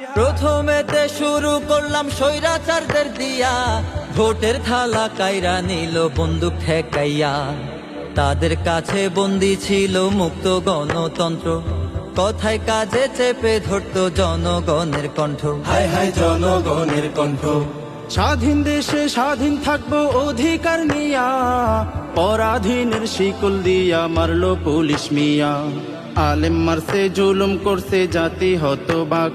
প্রথমেতে শুরু করলাম স্বৈরাচারদের দিয়া, ভোটের থালা কাইরা নিল বন্দুক ঠেকাইয়া। তাদের কাছে বন্দী ছিল মুক্ত গণতন্ত্র, কথায় কাজে চেপে ধরতো জনগণের কণ্ঠ। হায় হায় জনগণের কণ্ঠ। স্বাধীন দেশে স্বাধীন থাকবো অধিকার নিয়া, পরাধীনের শিকল দিয়া মারলো পুলিশ মিয়া। আলেম মারছে জুলুম করছে জাতি হতবাক,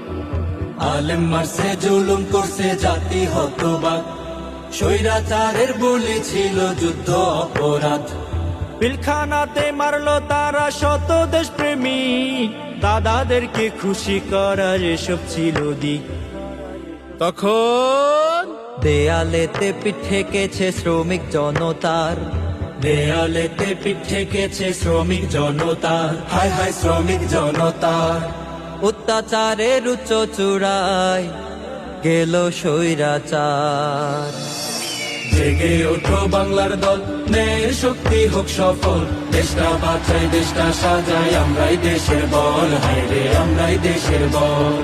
আলেম মারছে জুলুম করছে জাতি হতবাক। স্বৈরাচারের বলি ছিল যুদ্ধ অপরাধ। পিলখানাতে মারলো তারা শত দেশ প্রেমিক, দাদাদেরকে খুশি করার এসব ছিল দিক। তখন দেয়ালেতে পিঠ ঠেকেছে শ্রমিক জনতার, দেয়ালেতে পিঠ ঠেকেছে শ্রমিক জনতার। হায় হায় শ্রমিক জনতার। অত্যাচারের উচ্চ চূড়ায় গেল স্বৈরাচার। জেগে ওঠো বাংলার দল, ন্যায়ের শক্তি হোক সফল। দেশটা বাঁচাই দেশটা সাজাই, আমরাই দেশের বল। হায় রে আমরাই দেশের বল।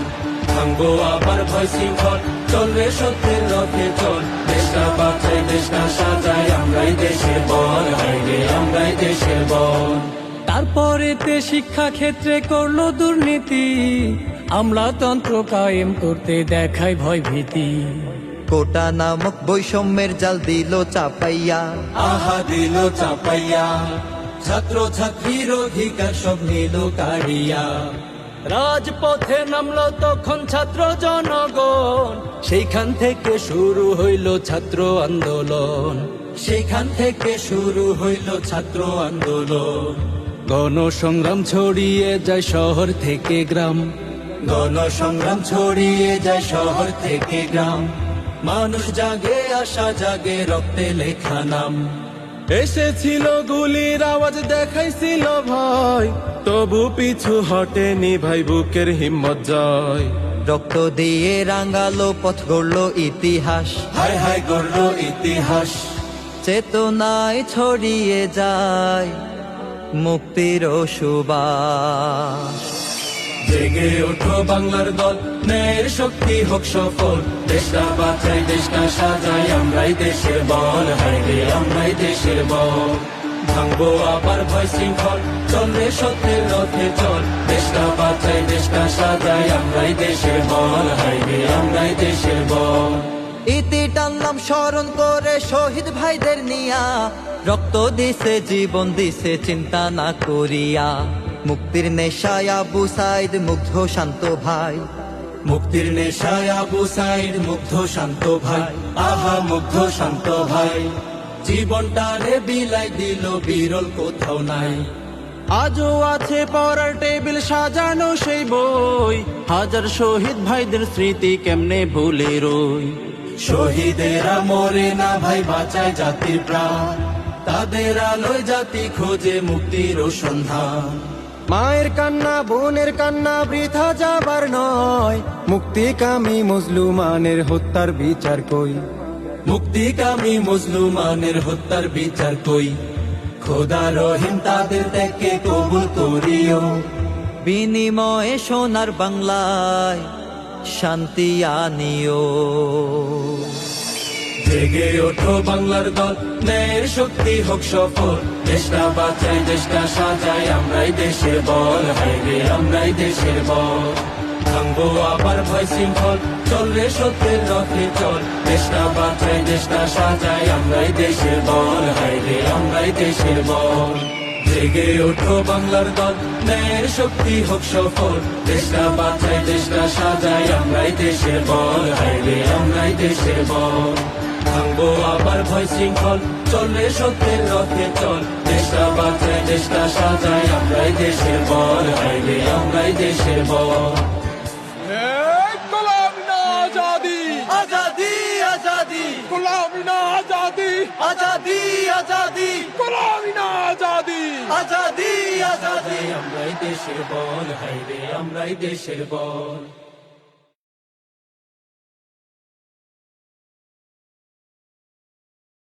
ভাঙবো আবার ভয় শৃঙ্খল, চলবে সত্যের রথে চল। দেশটা বাঁচাই দেশটা সাজাই, আমরাই দেশের বল। হায় রে আমরাই দেশের বল। তারপরেতে শিক্ষা ক্ষেত্রে করলো দুর্নীতি, আমলাতন্ত্র কায়েম করতে দেখায় ভয় ভীতি। কোটা নামক বৈষম্যের জাল দিল চাপাইয়া, আহা দিল চাপাইয়া। ছাত্র ছাত্রীর অধিকার সব নিল কাড়িয়া। রাজপথে নামলো তখন ছাত্র জনগণ, সেইখান থেকে শুরু হইল ছাত্র আন্দোলন। সেখান থেকে শুরু হইল ছাত্র আন্দোলন। গণসংগ্রাম ছড়িয়ে যায় শহর থেকে গ্রাম, গণসংগ্রাম ছড়িয়ে যায় শহর থেকে গ্রাম। মানুষ জাগে আশা জাগে, রক্তে লেখা নাম। এসেছিল গুলির আওয়াজ দেখাইছিল ভয়, তবু পিছু হটেনি ভাই বুকের হিম্মত জয়। রক্ত দিয়ে রাঙালো পথ গড়ল ইতিহাস, হায় হায় গড়ল ইতিহাস। চেতনায় ছড়িয়ে যায় মুক্তির সুবাস। জেগে ওঠো বাংলার দল, ন্যায়ের শক্তি হোক সফল। দেশটা বাঁচাই দেশটা সাজাই, আমরাই দেশের বল। হায় রে আমরাই দেশের বল। ভাঙবো আবার ভয় শৃঙ্খল, চলবে সত্যের রথে চল। দেশটা বাঁচাই দেশটা সাজাই, আমরাই দেশের বল। হায় রে আমরাই দেশের বল। ইতি টানলাম স্মরণ করে শহীদ ভাইদের নিয়া, রক্ত দিছে জীবন দিছে চিন্তা না করিয়া। মুক্তির নেশায় আবু সাইদ মুগ্ধ শান্ত ভাই, মুক্তির নেশায় আবু সাইদ মুগ্ধ শান্ত ভাই। আহা মুগ্ধ শান্ত ভাই। জীবনটারে বিলাই দিল বিরল কোথাও নাই। আজও আছে পড়ার টেবিল সাজানো সেই বই, হাজার শহীদ ভাইদের স্মৃতি কেমনে ভুলে রই। শহীদেরা মরে না ভাই, বাঁচায় জাতির প্রাণ। তাদের আলোয় জাতি খোঁজে মুক্তির সন্ধান। মায়ের কান্না বোনের কান্না বৃথা যাবার নয়, মুক্তিকামী মজলুমানের হত্যার বিচার কই। মুক্তিকামী মুসলমানের হত্যার বিচার কই। খোদা রহিম তাদের ত্যাগকে কবুল করিও। বিনিময়ে সোনার বাংলায় শান্তি আনিও। জেগে ওঠো বাংলার দল, ন্যায়ের শক্তি হোক সফল। দেশটা বাঁচাই দেশটা সাজাই, আমরাই দেশের বল। হায় রে আমরাই দেশের বল। ভাঙবো আবার ভয় শৃঙ্খল, চলবে সত্যের রথে চল। দেশটা বাঁচাই দেশটা সাজাই, আমরাই দেশের বল। হায় রে আমরাই দেশের বল। জেগে ওঠো বাংলার দল, ন্যায়ের শক্তি হোক সফল। দেশটা বাঁচাই দেশটা সাজাই, আমরাই দেশের বল। হায় রে আমরাই দেশের বল। ভাঙবো আবার ভয় শৃঙ্খল, চলবে সত্যের রথে চল। দেশটা বাঁচাই দেশটা সাজাই, আমরাই দেশের বল। হায় রে আমরাই দেশের বল। গোলামি না আজাদি, আজাদি আজাদি গোলামি না আজাদি, আজাদি আজাদি গোলামি না আজাদি। আজাদি আজাদি। আমরাই দেশের বল। হায় রে আমরাই দেশের বল।